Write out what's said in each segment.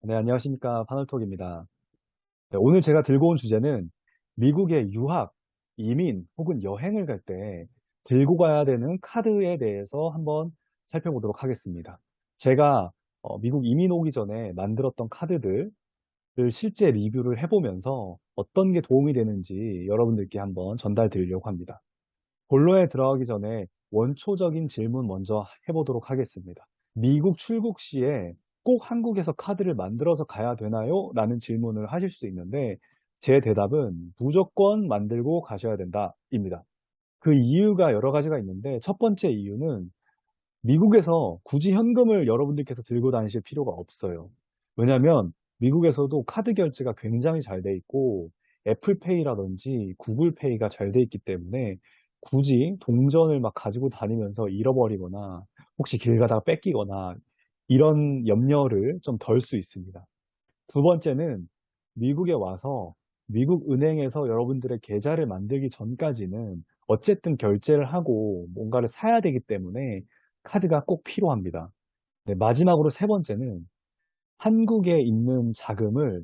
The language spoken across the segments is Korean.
네, 안녕하십니까. 파널톡입니다. 네, 오늘 제가 들고 온 주제는 미국의 유학, 이민 혹은 여행을 갈 때 들고 가야 되는 카드에 대해서 한번 살펴보도록 하겠습니다. 제가 미국 이민 오기 전에 만들었던 카드들을 실제 리뷰를 해보면서 어떤 게 도움이 되는지 여러분들께 한번 전달 드리려고 합니다. 본론에 들어가기 전에 원초적인 질문 먼저 해보도록 하겠습니다. 미국 출국 시에 꼭 한국에서 카드를 만들어서 가야 되나요? 라는 질문을 하실 수 있는데 제 대답은 무조건 만들고 가셔야 된다 입니다. 그 이유가 여러 가지가 있는데 첫 번째 이유는 미국에서 굳이 현금을 여러분들께서 들고 다니실 필요가 없어요. 왜냐하면 미국에서도 카드 결제가 굉장히 잘 돼 있고 애플페이라든지 구글페이가 잘 돼 있기 때문에 굳이 동전을 막 가지고 다니면서 잃어버리거나 혹시 길 가다가 뺏기거나 이런 염려를 좀 덜 수 있습니다. 두 번째는 미국에 와서 미국 은행에서 여러분들의 계좌를 만들기 전까지는 어쨌든 결제를 하고 뭔가를 사야 되기 때문에 카드가 꼭 필요합니다. 네, 마지막으로 세 번째는 한국에 있는 자금을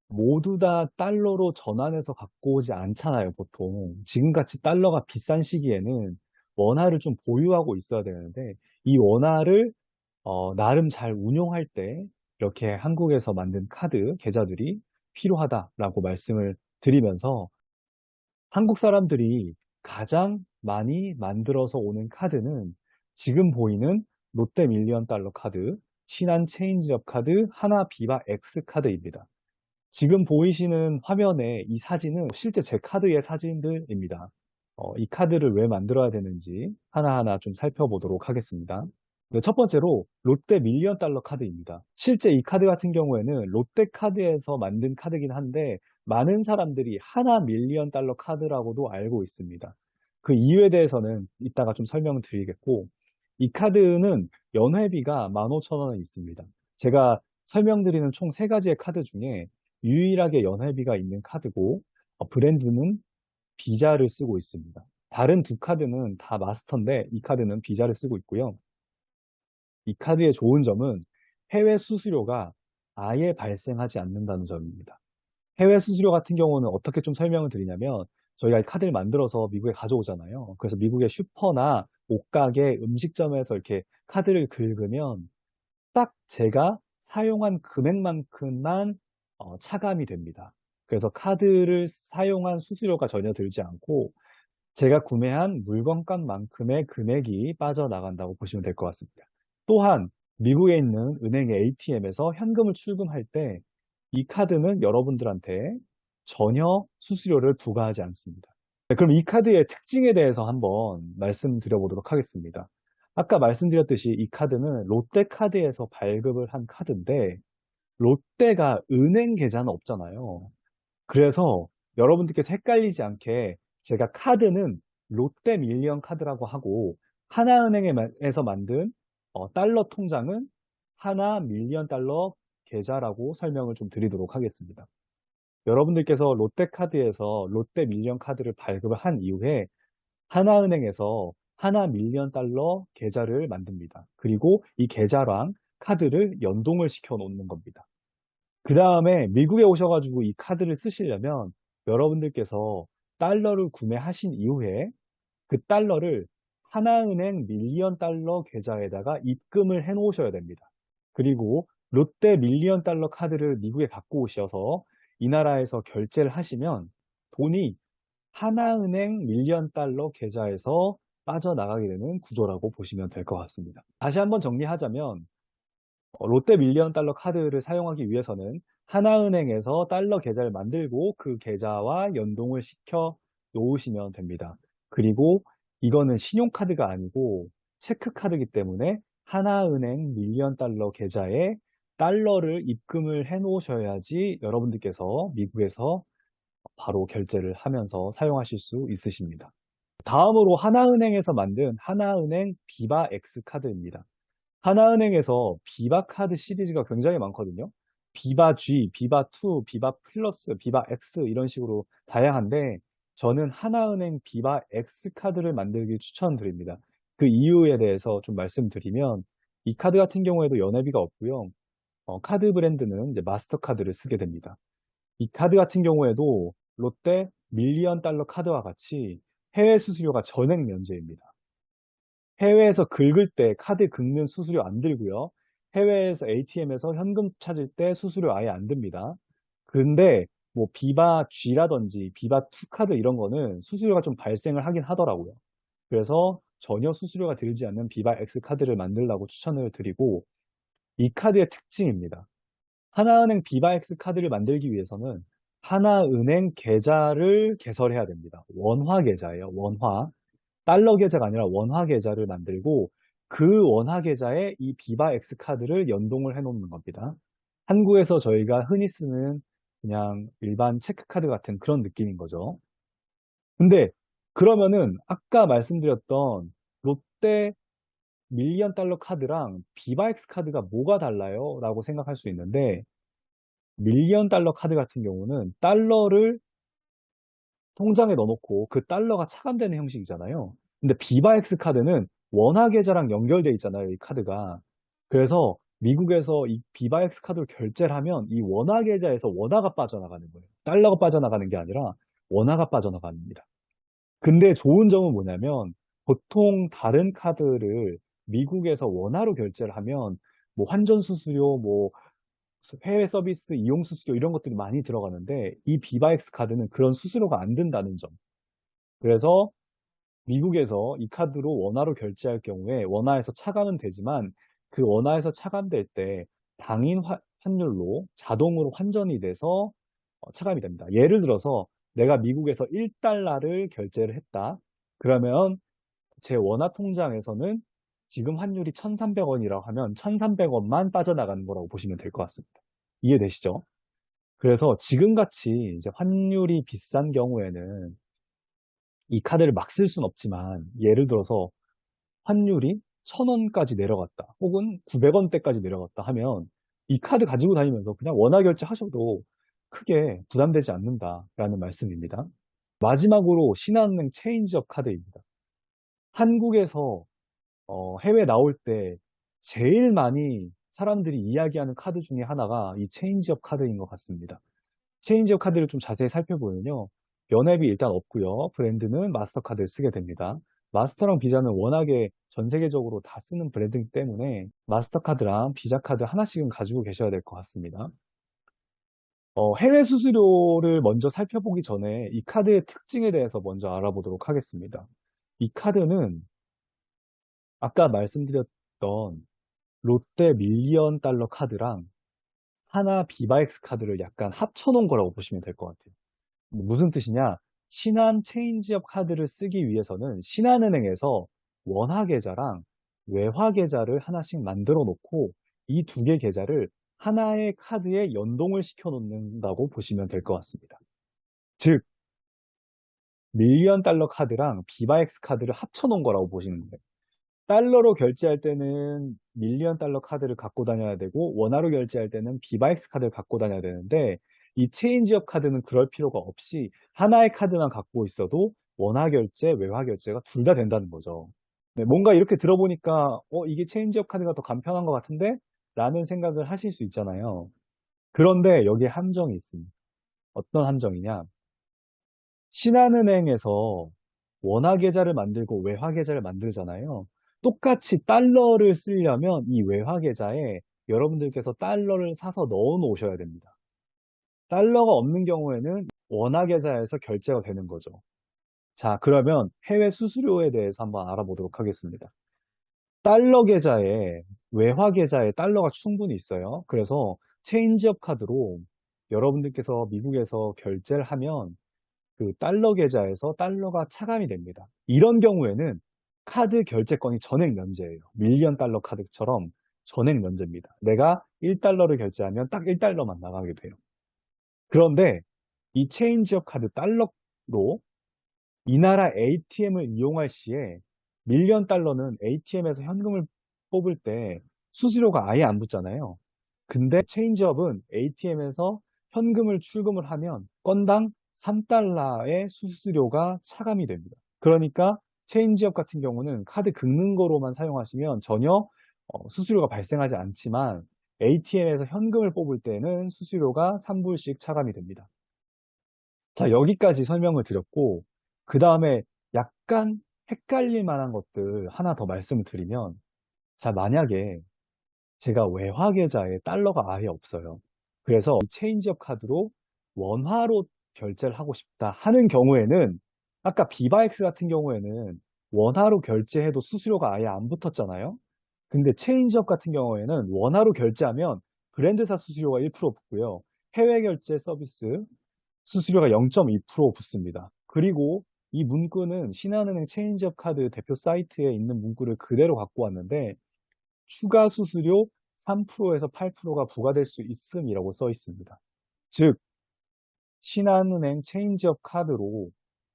모두 다 달러로 전환해서 갖고 오지 않잖아요, 보통. 지금같이 달러가 비싼 시기에는 원화를 좀 보유하고 있어야 되는데 이 원화를 나름 잘 운용할 때 이렇게 한국에서 만든 카드 계좌들이 필요하다라고 말씀을 드리면서 한국 사람들이 가장 많이 만들어서 오는 카드는 지금 보이는 롯데 밀리언 달러 카드, 신한 체인지업 카드, 하나 비바 X 카드입니다. 지금 보이시는 화면에 이 사진은 실제 제 카드의 사진들입니다. 이 카드를 왜 만들어야 되는지 하나하나 좀 살펴보도록 하겠습니다. 네, 첫 번째로 롯데 밀리언 달러 카드입니다. 실제 이 카드 같은 경우에는 롯데 카드에서 만든 카드긴 한데 많은 사람들이 하나 밀리언 달러 카드라고도 알고 있습니다. 그 이유에 대해서는 이따가 좀 설명을 드리겠고 이 카드는 연회비가 15,000원에 있습니다. 제가 설명드리는 총 3가지의 카드 중에 유일하게 연회비가 있는 카드고 브랜드는 비자를 쓰고 있습니다. 다른 두 카드는 다 마스터인데 이 카드는 비자를 쓰고 있고요. 이 카드의 좋은 점은 해외 수수료가 아예 발생하지 않는다는 점입니다. 해외 수수료 같은 경우는 어떻게 좀 설명을 드리냐면 저희가 이 카드를 만들어서 미국에 가져오잖아요. 그래서 미국의 슈퍼나 옷가게, 음식점에서 이렇게 카드를 긁으면 딱 제가 사용한 금액만큼만 차감이 됩니다. 그래서 카드를 사용한 수수료가 전혀 들지 않고 제가 구매한 물건값만큼의 금액이 빠져나간다고 보시면 될 것 같습니다. 또한 미국에 있는 은행의 ATM에서 현금을 출금할 때 이 카드는 여러분들한테 전혀 수수료를 부과하지 않습니다. 네, 그럼 이 카드의 특징에 대해서 한번 말씀드려보도록 하겠습니다. 아까 말씀드렸듯이 이 카드는 롯데카드에서 발급을 한 카드인데 롯데가 은행 계좌는 없잖아요. 그래서 여러분들께서 헷갈리지 않게 제가 카드는 롯데 밀리언 카드라고 하고 하나은행에서 만든 달러 통장은 하나 밀리언 달러 계좌라고 설명을 좀 드리도록 하겠습니다. 여러분들께서 롯데카드에서 롯데 밀리언 카드를 발급을 한 이후에 하나은행에서 하나 밀리언 달러 계좌를 만듭니다. 그리고 이 계좌랑 카드를 연동을 시켜 놓는 겁니다. 그 다음에 미국에 오셔가지고 이 카드를 쓰시려면 여러분들께서 달러를 구매하신 이후에 그 달러를 하나은행 밀리언 달러 계좌에다가 입금을 해 놓으셔야 됩니다. 그리고 롯데 밀리언 달러 카드를 미국에 갖고 오셔서 이 나라에서 결제를 하시면 돈이 하나은행 밀리언 달러 계좌에서 빠져나가게 되는 구조라고 보시면 될 것 같습니다. 다시 한번 정리하자면 롯데 밀리언 달러 카드를 사용하기 위해서는 하나은행에서 달러 계좌를 만들고 그 계좌와 연동을 시켜 놓으시면 됩니다. 그리고 이거는 신용카드가 아니고 체크카드이기 때문에 하나은행 밀리언 달러 계좌에 달러를 입금을 해 놓으셔야지 여러분들께서 미국에서 바로 결제를 하면서 사용하실 수 있으십니다. 다음으로 하나은행에서 만든 하나은행 비바 X 카드입니다. 하나은행에서 비바 카드 시리즈가 굉장히 많거든요. 비바 G, 비바 2, 비바 플러스, 비바 X 이런 식으로 다양한데 저는 하나은행 비바 X 카드를 만들기 추천드립니다. 그 이유에 대해서 좀 말씀드리면 이 카드 같은 경우에도 연회비가 없고요. 카드 브랜드는 이제 마스터카드를 쓰게 됩니다. 이 카드 같은 경우에도 롯데 밀리언 달러 카드와 같이 해외 수수료가 전액 면제입니다. 해외에서 긁을 때 카드 긁는 수수료 안 들고요. 해외에서 ATM에서 현금 찾을 때 수수료 아예 안 듭니다. 근데 뭐 비바 G라든지 비바 투 카드 이런 거는 수수료가 좀 발생을 하긴 하더라고요. 그래서 전혀 수수료가 들지 않는 비바 X 카드를 만들라고 추천을 드리고, 이 카드의 특징입니다. 하나은행 비바엑스 카드를 만들기 위해서는 하나은행 계좌를 개설해야 됩니다. 원화 계좌예요. 원화. 달러 계좌가 아니라 원화 계좌를 만들고 그 원화 계좌에 이 비바엑스 카드를 연동을 해 놓는 겁니다. 한국에서 저희가 흔히 쓰는 그냥 일반 체크카드 같은 그런 느낌인 거죠. 근데 그러면은 아까 말씀드렸던 롯데 밀리언 달러 카드랑 비바엑스 카드가 뭐가 달라요? 라고 생각할 수 있는데, 밀리언 달러 카드 같은 경우는 달러를 통장에 넣어놓고 그 달러가 차감되는 형식이잖아요. 근데 비바엑스 카드는 원화 계좌랑 연결돼 있잖아요, 이 카드가. 그래서 미국에서 이 비바엑스 카드로 결제를 하면 이 원화 계좌에서 원화가 빠져나가는 거예요. 달러가 빠져나가는 게 아니라 원화가 빠져나갑니다. 근데 좋은 점은 뭐냐면, 보통 다른 카드를 미국에서 원화로 결제를 하면 뭐 환전 수수료, 뭐 해외 서비스 이용 수수료 이런 것들이 많이 들어가는데, 이 비바엑스 카드는 그런 수수료가 안 든다는 점. 그래서 미국에서 이 카드로 원화로 결제할 경우에 원화에서 차감은 되지만, 그 원화에서 차감될 때 당인 환율로 자동으로 환전이 돼서 차감이 됩니다. 예를 들어서 내가 미국에서 1달러를 결제를 했다. 그러면 제 원화 통장에서는 지금 환율이 1,300원이라고 하면 1,300원만 빠져나가는 거라고 보시면 될 것 같습니다. 이해되시죠? 그래서 지금같이 이제 환율이 비싼 경우에는 이 카드를 막 쓸 수는 없지만, 예를 들어서 환율이 1,000원까지 내려갔다, 혹은 900원대까지 내려갔다 하면 이 카드 가지고 다니면서 그냥 원화 결제하셔도 크게 부담되지 않는다라는 말씀입니다. 마지막으로 신한은행 체인지업 카드입니다. 한국에서 해외 나올 때 제일 많이 사람들이 이야기하는 카드 중에 하나가 이 체인지업 카드인 것 같습니다. 체인지업 카드를 좀 자세히 살펴보면요, 연회비 일단 없고요. 브랜드는 마스터카드를 쓰게 됩니다. 마스터랑 비자는 워낙에 전 세계적으로 다 쓰는 브랜드이기 때문에 마스터카드랑 비자카드 하나씩은 가지고 계셔야 될 것 같습니다. 해외 수수료를 먼저 살펴보기 전에 이 카드의 특징에 대해서 먼저 알아보도록 하겠습니다. 이 카드는 아까 말씀드렸던 롯데 밀리언 달러 카드랑 하나 비바엑스 카드를 약간 합쳐놓은 거라고 보시면 될 것 같아요. 무슨 뜻이냐? 신한 체인지업 카드를 쓰기 위해서는 신한은행에서 원화 계좌랑 외화 계좌를 하나씩 만들어 놓고 이 두 개 계좌를 하나의 카드에 연동을 시켜 놓는다고 보시면 될 것 같습니다. 즉, 밀리언 달러 카드랑 비바엑스 카드를 합쳐 놓은 거라고 보시는 거예요. 달러로 결제할 때는 밀리언 달러 카드를 갖고 다녀야 되고, 원화로 결제할 때는 비바엑스 카드를 갖고 다녀야 되는데, 이 체인지업 카드는 그럴 필요가 없이 하나의 카드만 갖고 있어도 원화 결제, 외화 결제가 둘 다 된다는 거죠. 네, 뭔가 이렇게 들어보니까 이게 체인지업 카드가 더 간편한 것 같은데? 라는 생각을 하실 수 있잖아요. 그런데 여기에 함정이 있습니다. 어떤 함정이냐? 신한은행에서 원화 계좌를 만들고 외화 계좌를 만들잖아요. 똑같이 달러를 쓰려면 이 외화 계좌에 여러분들께서 달러를 사서 넣어 놓으셔야 됩니다. 달러가 없는 경우에는 원화 계좌에서 결제가 되는 거죠. 자, 그러면 해외 수수료에 대해서 한번 알아보도록 하겠습니다. 달러 계좌에, 외화 계좌에 달러가 충분히 있어요. 그래서 체인지업 카드로 여러분들께서 미국에서 결제를 하면 그 달러 계좌에서 달러가 차감이 됩니다. 이런 경우에는 카드 결제권이 전액 면제예요. 밀리언 달러 카드처럼 전액 면제입니다. 내가 1달러를 결제하면 딱 1달러만 나가게 돼요. 그런데 이 체인지업 카드 달러로 이 나라 ATM을 이용할 시에, 밀리언 달러는 ATM에서 현금을 뽑을 때 수수료가 아예 안 붙잖아요. 근데 체인지업은 ATM에서 현금을 출금을 하면 건당 3달러의 수수료가 차감이 됩니다. 그러니까 체인지업 같은 경우는 카드 긁는 거로만 사용하시면 전혀 수수료가 발생하지 않지만, ATM에서 현금을 뽑을 때는 수수료가 3불씩 차감이 됩니다. 자, 여기까지 설명을 드렸고, 그 다음에 약간 헷갈릴 만한 것들 하나 더 말씀을 드리면, 자, 만약에 제가 외화 계좌에 달러가 아예 없어요. 그래서 이 체인지업 카드로 원화로 결제를 하고 싶다 하는 경우에는, 아까 비바엑스 같은 경우에는 원화로 결제해도 수수료가 아예 안 붙었잖아요. 근데 체인지업 같은 경우에는 원화로 결제하면 브랜드사 수수료가 1% 붙고요. 해외 결제 서비스 수수료가 0.2% 붙습니다. 그리고 이 문구는 신한은행 체인지업 카드 대표 사이트에 있는 문구를 그대로 갖고 왔는데, 추가 수수료 3%에서 8%가 부과될 수 있음이라고 써 있습니다. 즉, 신한은행 체인지업 카드로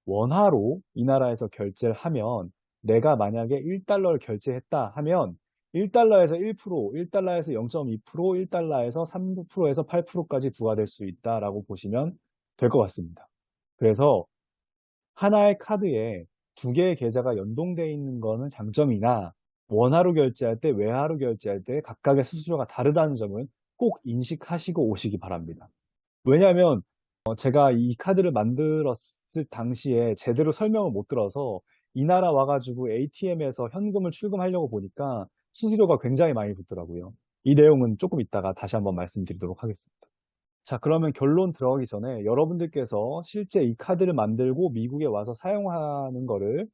원화로 이 나라에서 결제를 하면, 내가 만약에 1달러를 결제했다 하면 1달러에서 1%, 1달러에서 0.2%, 1달러에서 3%에서 8%까지 부과될 수 있다라고 보시면 될 것 같습니다. 그래서 하나의 카드에 두 개의 계좌가 연동되어 있는 거는 장점이나, 원화로 결제할 때, 외화로 결제할 때 각각의 수수료가 다르다는 점은 꼭 인식하시고 오시기 바랍니다. 왜냐하면 제가 이 카드를 만들었을 당시에 제대로 설명을 못 들어서 이 나라 와가지고 ATM에서 현금을 출금하려고 보니까 수수료가 굉장히 많이 붙더라고요. 이 내용은 조금 이따가 다시 한번 말씀드리도록 하겠습니다. 자, 그러면 결론 들어가기 전에 여러분들께서 실제 이 카드를 만들고 미국에 와서 사용하는 거를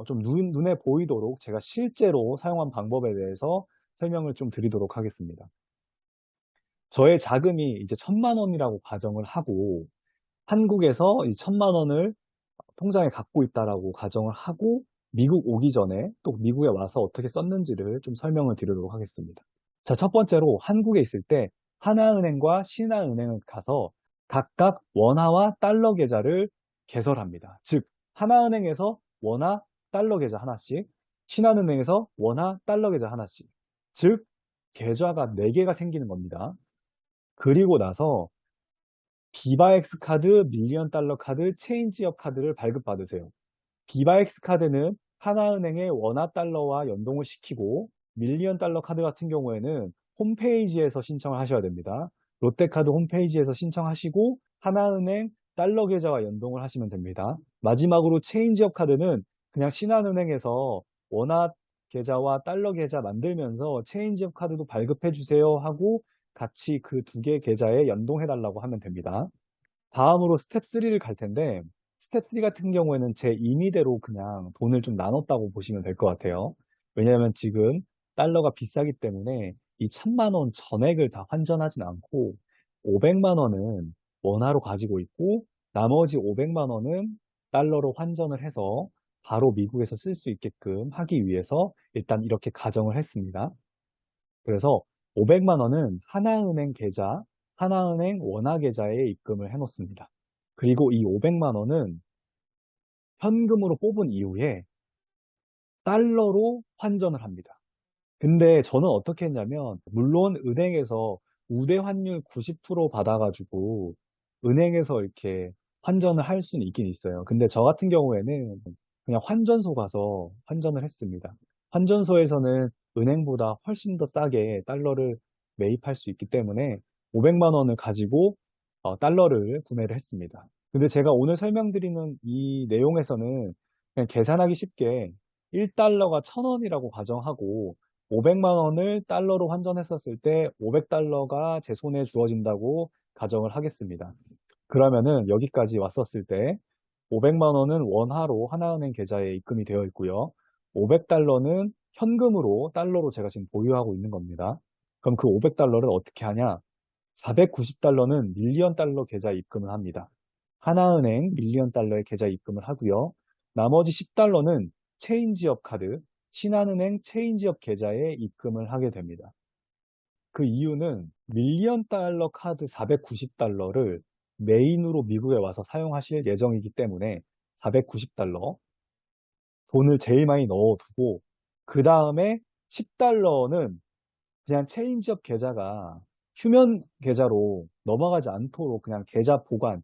좀 눈에 보이도록 제가 실제로 사용한 방법에 대해서 설명을 좀 드리도록 하겠습니다. 저의 자금이 이제 1,000만 원이라고 가정을 하고, 한국에서 이 1,000만 원을 통장에 갖고 있다라고 가정을 하고, 미국 오기 전에 또 미국에 와서 어떻게 썼는지를 좀 설명을 드리도록 하겠습니다. 자, 첫 번째로 한국에 있을 때 하나은행과 신한은행을 가서 각각 원화와 달러 계좌를 개설합니다. 즉, 하나은행에서 원화, 달러 계좌 하나씩, 신한은행에서 원화, 달러 계좌 하나씩. 즉, 계좌가 4개가 생기는 겁니다. 그리고 나서 비바엑스 카드, 밀리언 달러 카드, 체인지업 카드를 발급받으세요. 비바엑스 카드는 하나은행의 원화 달러와 연동을 시키고, 밀리언 달러 카드 같은 경우에는 홈페이지에서 신청을 하셔야 됩니다. 롯데카드 홈페이지에서 신청하시고 하나은행 달러 계좌와 연동을 하시면 됩니다. 마지막으로 체인지업 카드는 그냥 신한은행에서 원화 계좌와 달러 계좌 만들면서 체인지업 카드도 발급해 주세요 하고 같이 그 두 개 계좌에 연동해 달라고 하면 됩니다. 다음으로 스텝 3를 갈 텐데, 스텝 3 같은 경우에는 제 임의대로 그냥 돈을 좀 나눴다고 보시면 될 것 같아요. 왜냐하면 지금 달러가 비싸기 때문에 이 1,000만 원 전액을 다 환전하진 않고 500만 원은 원화로 가지고 있고, 나머지 500만 원은 달러로 환전을 해서 바로 미국에서 쓸 수 있게끔 하기 위해서 일단 이렇게 가정을 했습니다. 그래서 500만 원은 하나은행 계좌, 하나은행 원화 계좌에 입금을 해 놓습니다. 그리고 이 500만 원은 현금으로 뽑은 이후에 달러로 환전을 합니다. 근데 저는 어떻게 했냐면, 물론 은행에서 우대 환율 90% 받아가지고 은행에서 이렇게 환전을 할 수는 있긴 있어요. 근데 저 같은 경우에는 그냥 환전소 가서 환전을 했습니다. 환전소에서는 은행보다 훨씬 더 싸게 달러를 매입할 수 있기 때문에 500만 원을 가지고 달러를 구매를 했습니다. 근데 제가 오늘 설명드리는 이 내용에서는 그냥 계산하기 쉽게 1달러가 1,000원이라고 가정하고 500만 원을 달러로 환전했었을 때 500달러가 제 손에 주어진다고 가정을 하겠습니다. 그러면은 여기까지 왔었을 때 500만 원은 원화로 하나은행 계좌에 입금이 되어 있고요. 500달러는 현금으로 달러로 제가 지금 보유하고 있는 겁니다. 그럼 그 500달러를 어떻게 하냐? 490달러는 밀리언 달러 계좌에 입금을 합니다. 하나은행 밀리언 달러의 계좌에 입금을 하고요. 나머지 10달러는 체인지업 카드, 신한은행 체인지업 계좌에 입금을 하게 됩니다. 그 이유는 밀리언 달러 카드 490달러를 메인으로 미국에 와서 사용하실 예정이기 때문에 490달러 돈을 제일 많이 넣어두고, 그 다음에 10달러는 그냥 체인지업 계좌가 휴면 계좌로 넘어가지 않도록 그냥 계좌 보관,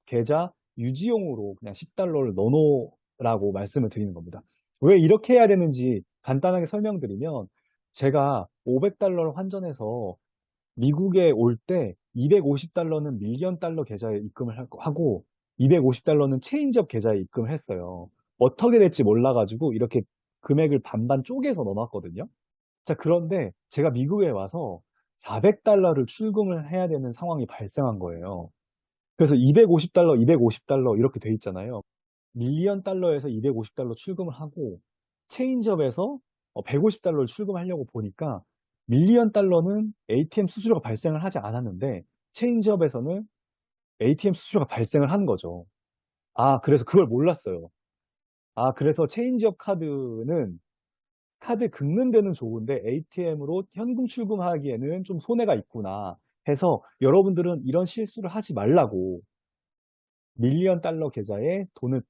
계좌 유지용으로 그냥 10달러를 넣어놓으라고 말씀을 드리는 겁니다. 왜 이렇게 해야 되는지 간단하게 설명드리면, 제가 500달러를 환전해서 미국에 올 때 250달러는 밀리언 달러 계좌에 입금을 하고 250달러는 체인지업 계좌에 입금을 했어요. 어떻게 될지 몰라가지고 이렇게 금액을 반반 쪼개서 넣어놨거든요. 자, 그런데 제가 미국에 와서 400달러를 출금을 해야 되는 상황이 발생한 거예요. 그래서 250달러, 250달러 이렇게 돼 있잖아요. 밀리언 달러에서 250달러 출금을 하고 체인지업에서 150달러를 출금하려고 보니까 밀리언 달러는 ATM 수수료가 발생을 하지 않았는데 체인지업에서는 ATM 수수료가 발생을 한 거죠. 아, 그래서 그걸 몰랐어요. 아, 그래서 체인지업 카드는 카드 긁는 데는 좋은데 ATM으로 현금 출금하기에는 좀 손해가 있구나 해서 여러분들은 이런 실수를 하지 말라고 밀리언 달러 계좌에 돈을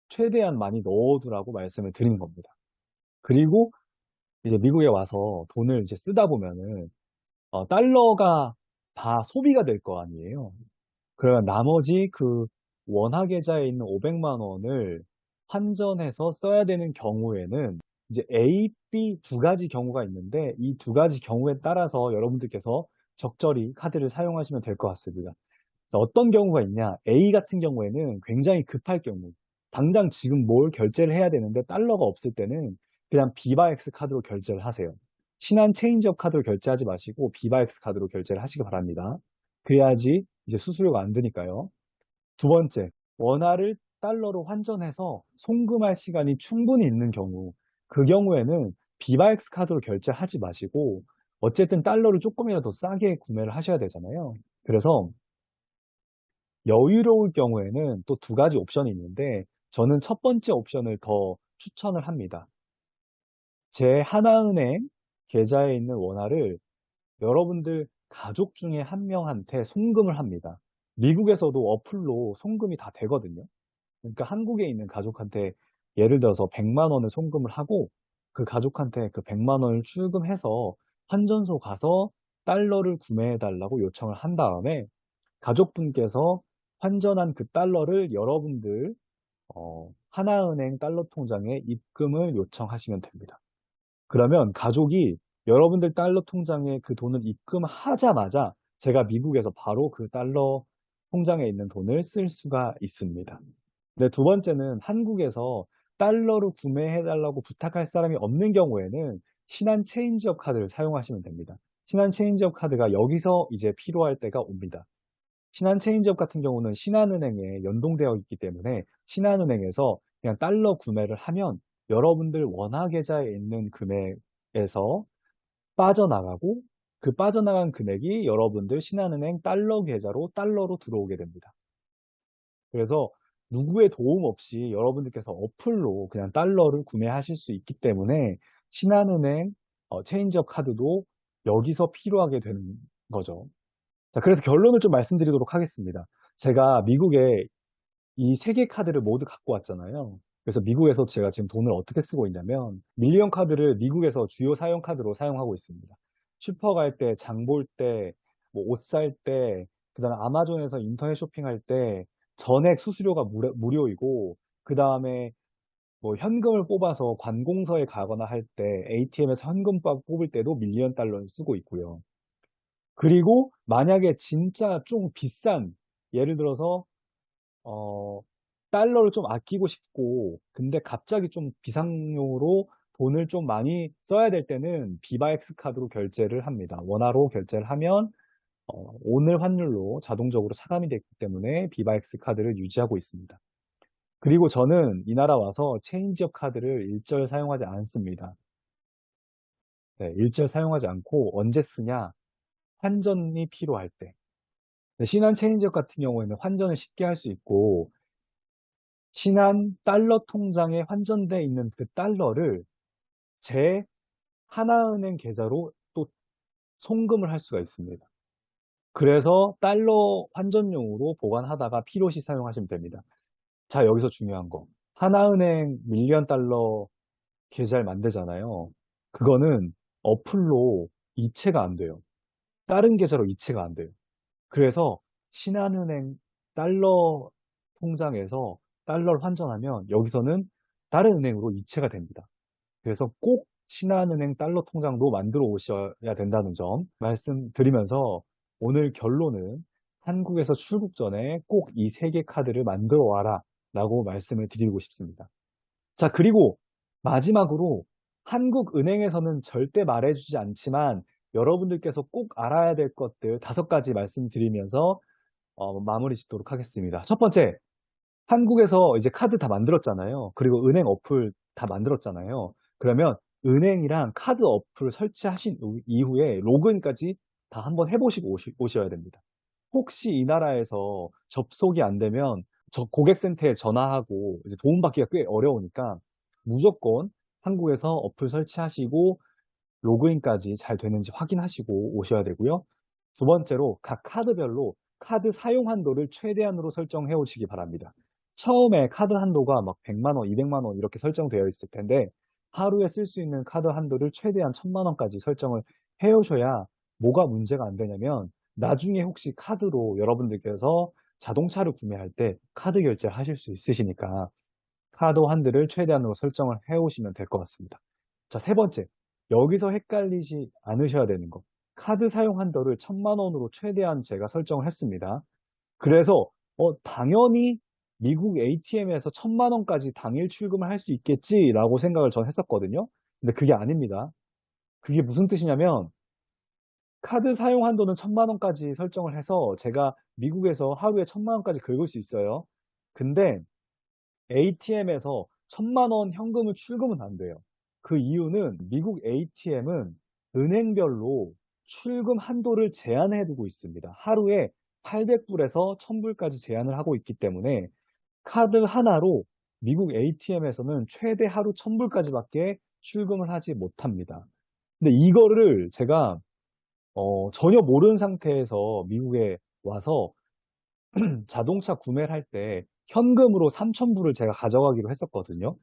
최대한 많이 넣어두라고 말씀을 드린 겁니다. 그리고 이제 미국에 와서 돈을 이제 쓰다 보면은 달러가 다 소비가 될 거 아니에요. 그러면 나머지 그 원화 계좌에 있는 500만 원을 환전해서 써야 되는 경우에는 이제 A, B 두 가지 경우가 있는데 이 두 가지 경우에 따라서 여러분들께서 적절히 카드를 사용하시면 될 것 같습니다. 어떤 경우가 있냐? A 같은 경우에는 굉장히 급할 경우, 당장 지금 뭘 결제를 해야 되는데 달러가 없을 때는 그냥 비바엑스 카드로 결제를 하세요. 신한 체인지업 카드로 결제하지 마시고 비바엑스 카드로 결제를 하시기 바랍니다. 그래야지 이제 수수료가 안 드니까요. 두 번째, 원화를 달러로 환전해서 송금할 시간이 충분히 있는 경우, 그 경우에는 비바엑스 카드로 결제하지 마시고 어쨌든 달러를 조금이라도 싸게 구매를 하셔야 되잖아요. 그래서 여유로울 경우에는 또 두 가지 옵션이 있는데 저는 첫 번째 옵션을 더 추천을 합니다. 제 하나은행 계좌에 있는 원화를 여러분들 가족 중에 한 명한테 송금을 합니다. 미국에서도 어플로 송금이 다 되거든요. 그러니까 한국에 있는 가족한테 예를 들어서 100만 원을 송금을 하고 그 가족한테 그 100만 원을 출금해서 환전소 가서 달러를 구매해 달라고 요청을 한 다음에 가족분께서 환전한 그 달러를 여러분들 하나은행 달러 통장에 입금을 요청하시면 됩니다. 그러면 가족이 여러분들 달러 통장에 그 돈을 입금하자마자 제가 미국에서 바로 그 달러 통장에 있는 돈을 쓸 수가 있습니다. 네, 두 번째는 한국에서 달러로 구매해달라고 부탁할 사람이 없는 경우에는 신한 체인지업 카드를 사용하시면 됩니다. 신한 체인지업 카드가 여기서 이제 필요할 때가 옵니다. 신한 체인지업 같은 경우는 신한은행에 연동되어 있기 때문에 신한은행에서 그냥 달러 구매를 하면 여러분들 원화 계좌에 있는 금액에서 빠져나가고 그 빠져나간 금액이 여러분들 신한은행 달러 계좌로 달러로 들어오게 됩니다. 그래서 누구의 도움 없이 여러분들께서 어플로 그냥 달러를 구매하실 수 있기 때문에 신한은행 체인지업 카드도 여기서 필요하게 되는 거죠. 자, 그래서 결론을 좀 말씀드리도록 하겠습니다. 제가 미국에 이 세 개 카드를 모두 갖고 왔잖아요. 그래서 미국에서 제가 지금 돈을 어떻게 쓰고 있냐면 밀리언 카드를 미국에서 주요 사용 카드로 사용하고 있습니다. 슈퍼 갈 때, 장 볼 때, 뭐 옷 살 때, 그다음에 아마존에서 인터넷 쇼핑할 때 전액 수수료가 무료이고 그다음에 뭐 현금을 뽑아서 관공서에 가거나 할 때 ATM에서 현금 뽑을 때도 밀리언 달러를 쓰고 있고요. 그리고 만약에 진짜 좀 비싼 예를 들어서 어, 달러를 좀 아끼고 싶고 근데 갑자기 좀 비상용으로 돈을 좀 많이 써야 될 때는 비바엑스 카드로 결제를 합니다. 원화로 결제를 하면 오늘 환율로 자동적으로 차감이 됐기 때문에 비바엑스 카드를 유지하고 있습니다. 그리고 저는 이 나라 와서 체인지업 카드를 일절 사용하지 않습니다. 네, 일절 사용하지 않고 언제 쓰냐? 환전이 필요할 때. 신한 체인지업 같은 경우에는 환전을 쉽게 할 수 있고 신한 달러 통장에 환전돼 있는 그 달러를 제 하나은행 계좌로 또 송금을 할 수가 있습니다. 그래서 달러 환전용으로 보관하다가 필요시 사용하시면 됩니다. 자, 여기서 중요한 거. 하나은행 밀리언 달러 계좌를 만들잖아요. 그거는 어플로 이체가 안 돼요. 다른 계좌로 이체가 안 돼요. 그래서 신한은행 달러 통장에서 달러를 환전하면 여기서는 다른 은행으로 이체가 됩니다. 그래서 꼭 신한은행 달러 통장도 만들어 오셔야 된다는 점 말씀드리면서 오늘 결론은 한국에서 출국 전에 꼭 이 세 개 카드를 만들어 와라 라고 말씀을 드리고 싶습니다. 자, 그리고 마지막으로 한국은행에서는 절대 말해주지 않지만 여러분들께서 꼭 알아야 될 것들 5가지 말씀드리면서 마무리 짓도록 하겠습니다. 첫 번째, 한국에서 이제 카드 다 만들었잖아요. 그리고 은행 어플 다 만들었잖아요. 그러면 은행이랑 카드 어플 설치하신 이후에 로그인까지 다 한번 해보시고 오셔야 됩니다. 혹시 이 나라에서 접속이 안 되면 저 고객센터에 전화하고 이제 도움받기가 꽤 어려우니까 무조건 한국에서 어플 설치하시고 로그인까지 잘 되는지 확인하시고 오셔야 되고요. 두 번째로 각 카드별로 카드 사용 한도를 최대한으로 설정해 오시기 바랍니다. 처음에 카드 한도가 막 100만 원, 200만 원 이렇게 설정되어 있을 텐데 하루에 쓸 수 있는 카드 한도를 최대한 1000만 원까지 설정을 해 오셔야 뭐가 문제가 안 되냐면 나중에 혹시 카드로 여러분들께서 자동차를 구매할 때 카드 결제를 하실 수 있으시니까 카드 한도를 최대한으로 설정을 해 오시면 될 것 같습니다. 자, 세 번째. 여기서 헷갈리지 않으셔야 되는 거. 카드 사용 한도를 1000만 원으로 최대한 제가 설정을 했습니다. 그래서 당연히 미국 ATM에서 1000만 원까지 당일 출금을 할 수 있겠지라고 생각을 전 했었거든요. 근데 그게 아닙니다. 그게 무슨 뜻이냐면 카드 사용 한도는 1000만 원까지 설정을 해서 제가 미국에서 하루에 1000만 원까지 긁을 수 있어요. 근데 ATM에서 1000만 원 현금을 출금은 안 돼요. 그 이유는 미국 ATM은 은행별로 출금 한도를 제한해 두고 있습니다. 하루에 800불에서 1000불까지 제한을 하고 있기 때문에 카드 하나로 미국 ATM에서는 최대 하루 1000불까지밖에 출금을 하지 못합니다. 근데 이거를 제가 전혀 모르는 상태에서 미국에 와서 자동차 구매를 할 때 현금으로 3000불을 제가 가져가기로 했었거든요.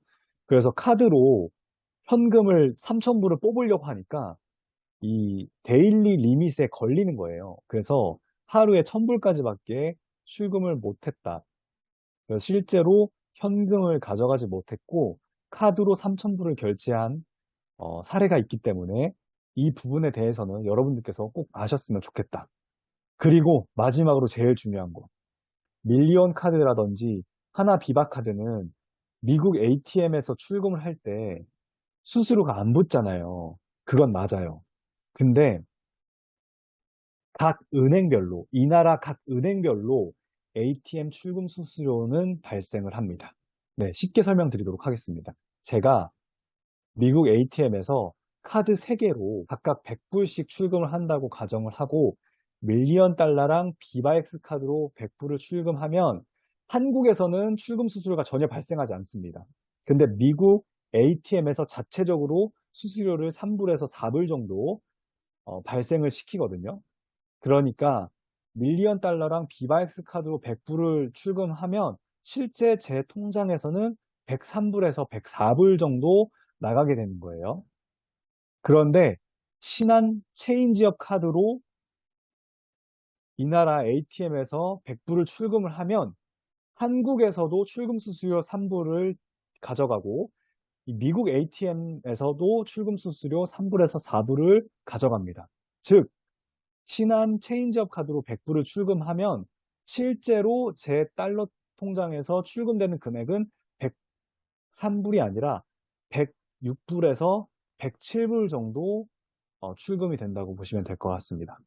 그래서 카드로 현금을 3000불을 뽑으려고 하니까 이 데일리 리밋에 걸리는 거예요. 그래서 하루에 1000불까지밖에 출금을 못했다. 그래서 실제로 현금을 가져가지 못했고 카드로 3000불을 결제한 사례가 있기 때문에 이 부분에 대해서는 여러분들께서 꼭 아셨으면 좋겠다. 그리고 마지막으로 제일 중요한 거. 밀리언 카드라든지 하나 비바 카드는 미국 ATM에서 출금을 할 때 수수료가 안 붙잖아요. 그건 맞아요. 근데 각 은행별로, 이 나라 각 은행별로 ATM 출금 수수료는 발생을 합니다. 네, 쉽게 설명드리도록 하겠습니다. 제가 미국 ATM에서 카드 3개로 각각 100불씩 출금을 한다고 가정을 하고 밀리언 달러랑 비바엑스 카드로 100불을 출금하면 한국에서는 출금 수수료가 전혀 발생하지 않습니다. 근데 미국 ATM에서 자체적으로 수수료를 3불에서 4불 정도 발생을 시키거든요. 그러니까 밀리언 달러랑 비바엑스 카드로 100불을 출금하면 실제 제 통장에서는 103불에서 104불 정도 나가게 되는 거예요. 그런데 신한 체인지업 카드로 이 나라 ATM에서 100불을 출금을 하면 한국에서도 출금 수수료 3불을 가져가고 미국 ATM에서도 출금 수수료 3불에서 4불을 가져갑니다. 즉 신한 체인지업 카드로 100불을 출금하면 실제로 제 달러 통장에서 출금되는 금액은 103불이 아니라 106불에서 107불 정도 출금이 된다고 보시면 될 것 같습니다.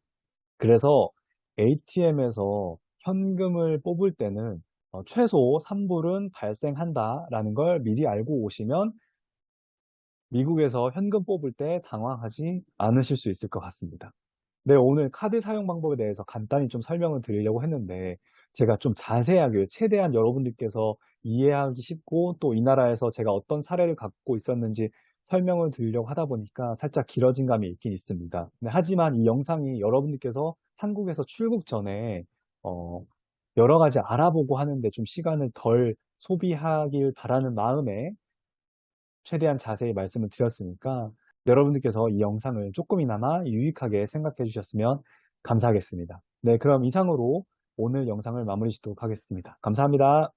그래서 ATM에서 현금을 뽑을 때는 최소 3불은 발생한다라는 걸 미리 알고 오시면 미국에서 현금 뽑을 때 당황하지 않으실 수 있을 것 같습니다. 네, 오늘 카드 사용 방법에 대해서 간단히 좀 설명을 드리려고 했는데 제가 좀 자세하게 최대한 여러분들께서 이해하기 쉽고 또 이 나라에서 제가 어떤 사례를 갖고 있었는지 설명을 드리려고 하다 보니까 살짝 길어진 감이 있긴 있습니다. 네, 하지만 이 영상이 여러분들께서 한국에서 출국 전에 어, 여러 가지 알아보고 하는데 좀 시간을 덜 소비하길 바라는 마음에 최대한 자세히 말씀을 드렸으니까 여러분들께서 이 영상을 조금이나마 유익하게 생각해 주셨으면 감사하겠습니다. 네, 그럼 이상으로 오늘 영상을 마무리 짓도록 하겠습니다. 감사합니다.